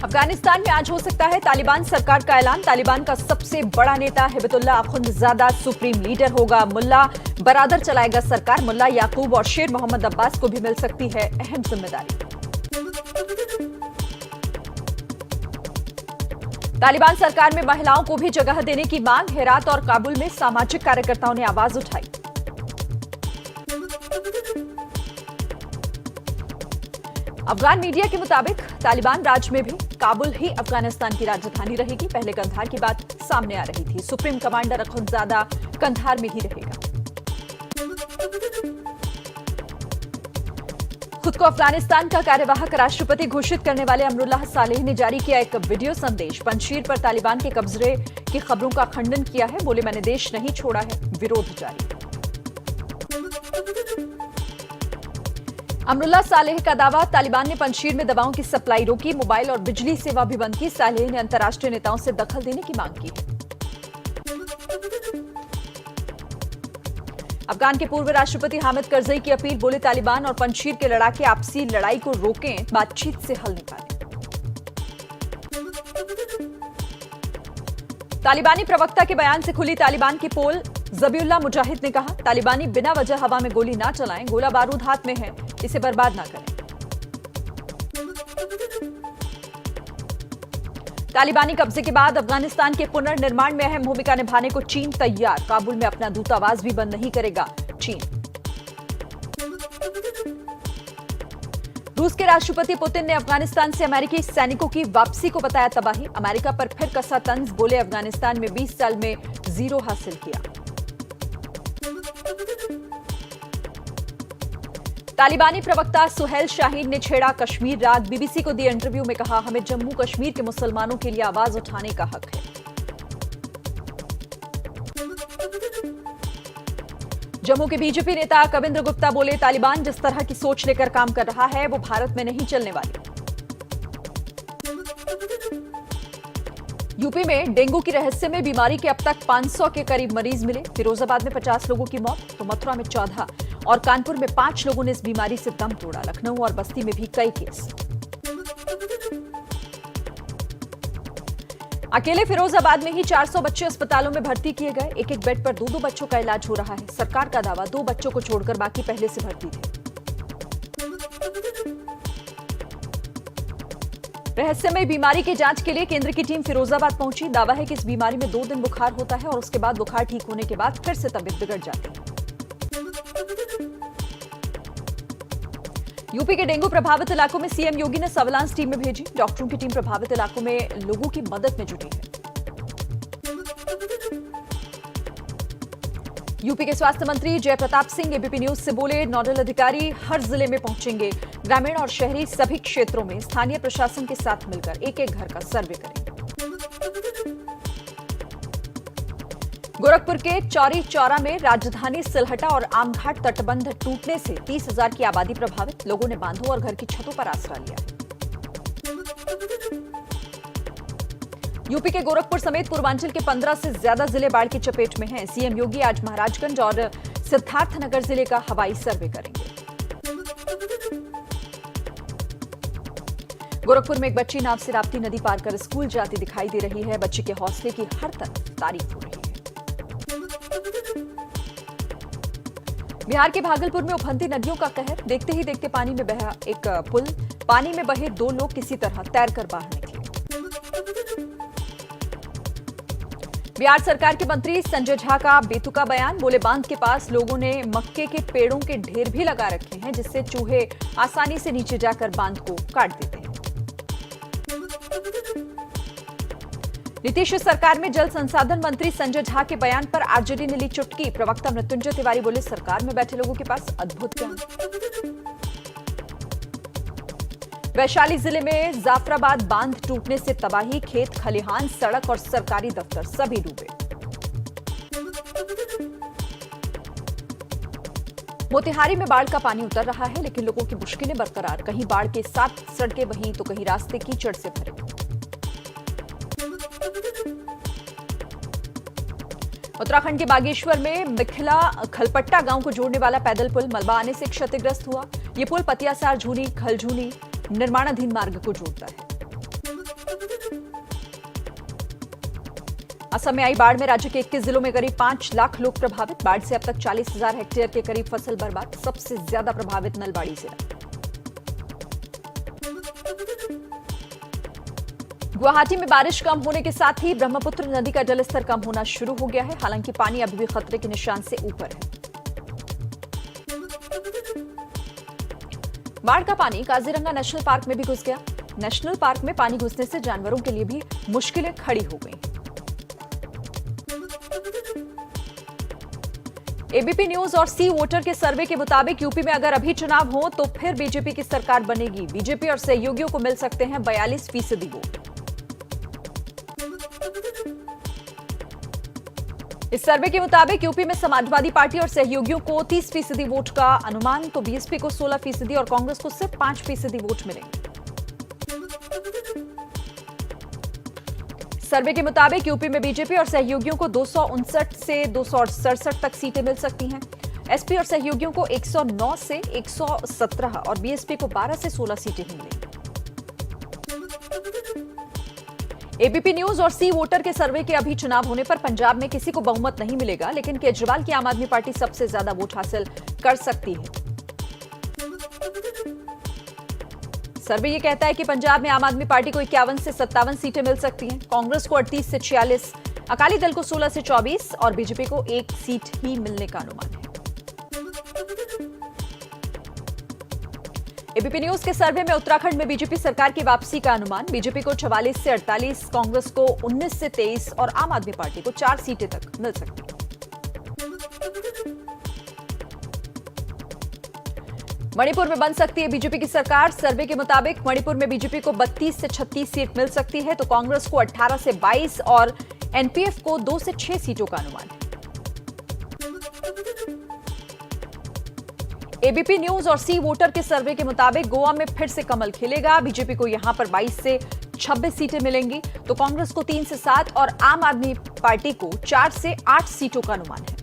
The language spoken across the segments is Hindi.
अफगानिस्तान में आज हो सकता है तालिबान सरकार का ऐलान। तालिबान का सबसे बड़ा नेता हिबतुल्लाह अखुंदजादा सुप्रीम लीडर होगा। मुल्ला बरादर चलाएगा सरकार। मुल्ला याकूब और शेर मोहम्मद अब्बास को भी मिल सकती है अहम जिम्मेदारी। तालिबान सरकार में महिलाओं को भी जगह देने की मांग। हेरात और काबुल में सामाजिक कार्यकर्ताओं ने आवाज उठाई। अफगान मीडिया के मुताबिक तालिबान राज में भी काबुल ही अफगानिस्तान की राजधानी रहेगी। पहले कंधार की बात सामने आ रही थी। सुप्रीम कमांडर अखुंदजादा कंधार में ही रहेगा। खुद को अफगानिस्तान का कार्यवाहक राष्ट्रपति घोषित करने वाले अमरुल्लाह सालेह ने जारी किया एक वीडियो संदेश। पंजशीर पर तालिबान के कब्जे की खबरों का खंडन किया है। बोले, मैंने देश नहीं छोड़ा है, विरोध जारी। अमरुल्लाह सालेह का दावा, तालिबान ने पंजशीर में दवाओं की सप्लाई रोकी, मोबाइल और बिजली सेवा भी बंद की। सालेह ने अंतर्राष्ट्रीय नेताओं से दखल देने की मांग की है। अफगान के पूर्व राष्ट्रपति हामिद करजई की अपील। बोले, तालिबान और पंजशीर के लड़ाके आपसी लड़ाई को रोकें, बातचीत से हल निकालें। तालिबानी प्रवक्ता के बयान से खुली तालिबान की पोल। जबीउल्लाह मुजाहिद ने कहा, तालिबानी बिना वजह हवा में गोली ना चलाएं, गोला बारूद हाथ में है, इसे बर्बाद ना करें। तालिबानी कब्जे के बाद अफगानिस्तान के पुनर्निर्माण में अहम भूमिका निभाने को चीन तैयार। काबुल में अपना दूतावास भी बंद नहीं करेगा चीन। रूस के राष्ट्रपति पुतिन ने अफगानिस्तान से अमेरिकी सैनिकों की वापसी को बताया तबाही। अमेरिका पर फिर कसा तंज। बोले, अफगानिस्तान में 20 साल में जीरो हासिल किया। तालिबानी प्रवक्ता सुहेल शाहीन ने छेड़ा कश्मीर राग। बीबीसी को दिए इंटरव्यू में कहा, हमें जम्मू कश्मीर के मुसलमानों के लिए आवाज उठाने का हक है। जम्मू के बीजेपी नेता कविंद्र गुप्ता बोले, तालिबान जिस तरह की सोच लेकर काम कर रहा है वो भारत में नहीं चलने वाली। यूपी में डेंगू की रहस्यमय बीमारी के अब तक 500 के करीब मरीज मिले। फिरोजाबाद में 50 लोगों की मौत, तो मथुरा में 14 और कानपुर में 5 लोगों ने इस बीमारी से दम तोड़ा। लखनऊ और बस्ती में भी कई केस। अकेले फिरोजाबाद में ही 400 बच्चे अस्पतालों में भर्ती किए गए। एक एक बेड पर 2-2 बच्चों का इलाज हो रहा है। सरकार का दावा, 2 बच्चों को छोड़कर बाकी पहले से भर्ती थे। रहस्यमय बीमारी की जांच के लिए केंद्र की टीम फिरोजाबाद पहुंची। दावा है कि इस बीमारी में 2 दिन बुखार होता है और उसके बाद बुखार ठीक होने के बाद फिर से तबीयत बिगड़ जाती है। यूपी के डेंगू प्रभावित इलाकों में सीएम योगी ने सर्विलांस टीमें भेजी। डॉक्टरों की टीम प्रभावित इलाकों में लोगों की मदद में जुटी है। यूपी के स्वास्थ्य मंत्री जयप्रताप सिंह एबीपी न्यूज से बोले, नोडल अधिकारी हर जिले में पहुंचेंगे। ग्रामीण और शहरी सभी क्षेत्रों में स्थानीय प्रशासन के साथ मिलकर एक-एक घर का सर्वे करेंगे। गोरखपुर के चौरी चौरा में राजधानी सिलहटा और आमघाट तटबंध टूटने से 30,000 की आबादी प्रभावित। लोगों ने बांधों और घर की छतों पर आसरा लिया है। यूपी के गोरखपुर समेत पूर्वांचल के 15 से ज्यादा जिले बाढ़ की चपेट में हैं। सीएम योगी आज महाराजगंज और सिद्धार्थनगर जिले का हवाई सर्वे करेंगे। गोरखपुर में एक बच्ची नाव से राप्ती नदी पार कर स्कूल जाती दिखाई दे रही है। बच्ची के हौसले की हर तरफ तारीफ हो रही है। बिहार के भागलपुर में उफनती नदियों का कहर। देखते ही देखते पानी में बहा एक पुल। पानी में बहे 2 लोग किसी तरह तैरकर बाहर निकले। बिहार सरकार के मंत्री संजय झा का बेतुका बयान। बोले, बांध के पास लोगों ने मक्के के पेड़ों के ढेर भी लगा रखे हैं, जिससे चूहे आसानी से नीचे जाकर बांध को काट देते हैं। नीतीश सरकार में जल संसाधन मंत्री संजय झा के बयान पर आरजेडी ने ली चुटकी। प्रवक्ता मृत्युंजय तिवारी बोले, सरकार में बैठे लोगों के पास अद्भुत ज्ञान। वैशाली जिले में जाफराबाद बांध टूटने से तबाही। खेत खलिहान, सड़क और सरकारी दफ्तर सभी डूबे। मोतिहारी में बाढ़ का पानी उतर रहा है, लेकिन लोगों की मुश्किलें बरकरार। कहीं बाढ़ के साथ सड़कें बहीं तो कहीं रास्ते कीचड़ से भरे। उत्तराखंड के बागेश्वर में मिखला खलपट्टा गांव को जोड़ने वाला पैदल पुल मलबा आने से क्षतिग्रस्त हुआ। ये पुल पतियासार झूनी खलझूनी निर्माणाधीन मार्ग को जोड़ता है। असम में आई बाढ़ में राज्य के 21 जिलों में करीब 5 लाख लोग प्रभावित। बाढ़ से अब तक 40,000 हेक्टेयर के करीब फसल बर्बाद। सबसे ज्यादा प्रभावित नलबाड़ी जिला। गुवाहाटी में बारिश कम होने के साथ ही ब्रह्मपुत्र नदी का जलस्तर कम होना शुरू हो गया है। हालांकि पानी अभी भी खतरे के निशान से ऊपर है। बाढ़ का पानी काजीरंगा नेशनल पार्क में भी घुस गया। नेशनल पार्क में पानी घुसने से जानवरों के लिए भी मुश्किलें खड़ी हो गई। एबीपी न्यूज और सी वोटर के सर्वे के मुताबिक यूपी में अगर अभी चुनाव हो तो फिर बीजेपी की सरकार बनेगी। बीजेपी और सहयोगियों को मिल सकते हैं 42% वोट। इस सर्वे के मुताबिक यूपी में समाजवादी पार्टी और सहयोगियों को 30% वोट का अनुमान, तो बीएसपी को 16% और कांग्रेस को सिर्फ 5% वोट मिलेंगे। सर्वे के मुताबिक यूपी में बीजेपी और सहयोगियों को 259 से 267 तक सीटें मिल सकती हैं। एसपी और सहयोगियों को 109 से 117 और बीएसपी को 12 से 16 सीटें ही मिलेंगी। एबीपी न्यूज और सी वोटर के सर्वे के अभी चुनाव होने पर पंजाब में किसी को बहुमत नहीं मिलेगा, लेकिन केजरीवाल की आम आदमी पार्टी सबसे ज्यादा वोट हासिल कर सकती है। सर्वे ये कहता है कि पंजाब में आम आदमी पार्टी को 51 से 57 सीटें मिल सकती हैं, कांग्रेस को 38 से 46, अकाली दल को 16 से 24 और बीजेपी को 1 सीट ही मिलने का अनुमान है। एबीपी न्यूज के सर्वे में उत्तराखंड में बीजेपी सरकार की वापसी का अनुमान। बीजेपी को 44 से 48, कांग्रेस को 19 से 23 और आम आदमी पार्टी को 4 सीटें तक मिल सकती हैं। मणिपुर में बन सकती है बीजेपी की सरकार। सर्वे के मुताबिक मणिपुर में बीजेपी को 32 से 36 सीट मिल सकती है, तो कांग्रेस को 18 से 22 और एनपीएफ को 2 से 6 सीटों का अनुमान है। एबीपी न्यूज और सी वोटर के सर्वे के मुताबिक गोवा में फिर से कमल खिलेगा। बीजेपी को यहां पर 22 से 26 सीटें मिलेंगी, तो कांग्रेस को 3 से 7 और आम आदमी पार्टी को 4 से 8 सीटों का अनुमान है।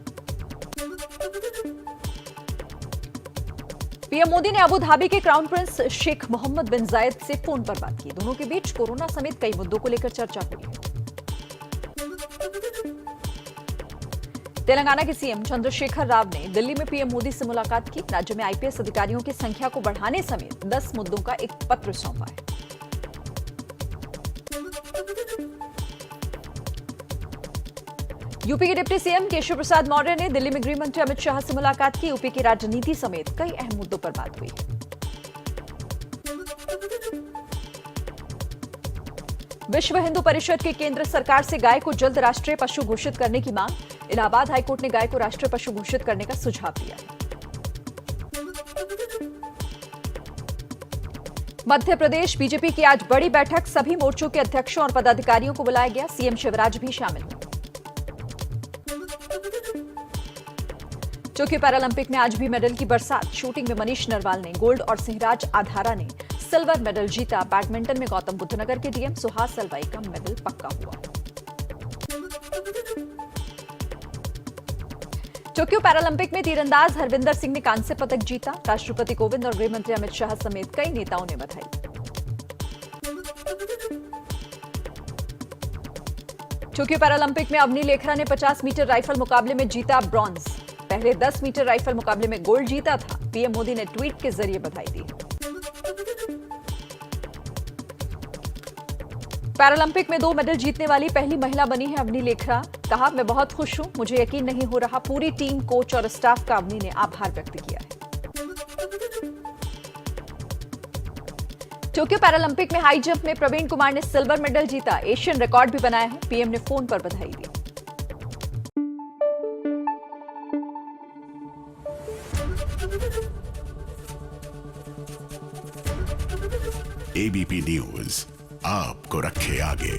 पीएम मोदी ने अबू धाबी के क्राउन प्रिंस शेख मोहम्मद बिन जायद से फोन पर बात की। दोनों के बीच कोरोना समेत कई मुद्दों को लेकर चर्चा हुई है। तेलंगाना के सीएम चंद्रशेखर राव ने दिल्ली में पीएम मोदी से मुलाकात की। राज्य में आईपीएस अधिकारियों की संख्या को बढ़ाने समेत 10 मुद्दों का एक पत्र सौंपा है। यूपी के डिप्टी सीएम केशव प्रसाद मौर्य ने दिल्ली में गृह मंत्री अमित शाह से मुलाकात की। यूपी की राजनीति समेत कई अहम मुद्दों पर बात हुई। विश्व हिंदू परिषद की केंद्र सरकार से गाय को जल्द राष्ट्रीय पशु घोषित करने की मांग। इलाहाबाद हाईकोर्ट ने गाय को राष्ट्रीय पशु घोषित करने का सुझाव दिया है। मध्य प्रदेश बीजेपी की आज बड़ी बैठक। सभी मोर्चों के अध्यक्षों और पदाधिकारियों को बुलाया गया। सीएम शिवराज भी शामिल हुए। टोक्यो पैरालंपिक में आज भी मेडल की बरसात। शूटिंग में मनीष नरवाल ने गोल्ड और सिंहराज आधारा ने सिल्वर मेडल जीता। बैडमिंटन में गौतम बुद्ध नगर के डीएम सुहास सलवाई का मेडल पक्का हुआ। टोक्यो पैरालंपिक में तीरंदाज हरविंदर सिंह ने कांस्य पदक जीता। राष्ट्रपति कोविंद और गृह मंत्री अमित शाह समेत कई नेताओं ने बधाई। टोक्यो पैरालंपिक में अवनी लेखरा ने 50 मीटर राइफल मुकाबले में जीता ब्रॉन्ज। पहले 10 मीटर राइफल मुकाबले में गोल्ड जीता था। पीएम मोदी ने ट्वीट के जरिए बधाई दी। पैरालंपिक में 2 मेडल जीतने वाली पहली महिला बनी है अवनी लेखरा। कहा, मैं बहुत खुश हूं, मुझे यकीन नहीं हो रहा। पूरी टीम, कोच और स्टाफ का अवनी ने आभार व्यक्त किया है। टोक्यो पैरालंपिक में हाई जंप में प्रवीण कुमार ने सिल्वर मेडल जीता। एशियन रिकॉर्ड भी बनाया है। पीएम ने फोन पर बधाई दी। एबीपी न्यूज आपको रखे आगे।